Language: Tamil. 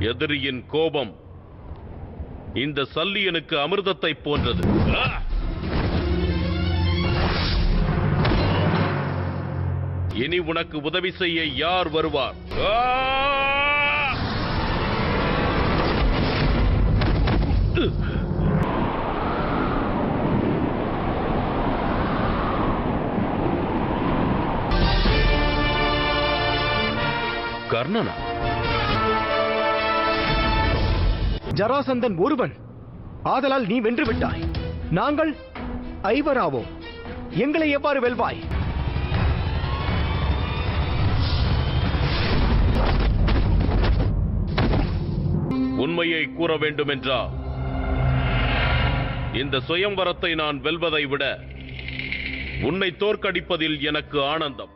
எதிரியின் கோபம் இந்த சல்லியனுக்கு அமிர்தத்தை போன்றது. இனி உனக்கு உதவி செய்ய யார் வருவார்? கர்ணனா? ஜராசந்தன் ஒருவன், ஆதலால் நீ வென்று விட்டாய். நாங்கள் ஐவராவோம், எங்களை எவ்வாறு வெல்வாய்? உண்மையை கூற வேண்டும் என்றால் இந்த சுயம்வரத்தை நான் வெல்வதை விட உன்னை தோற்கடிப்பதில் எனக்கு ஆனந்தம்.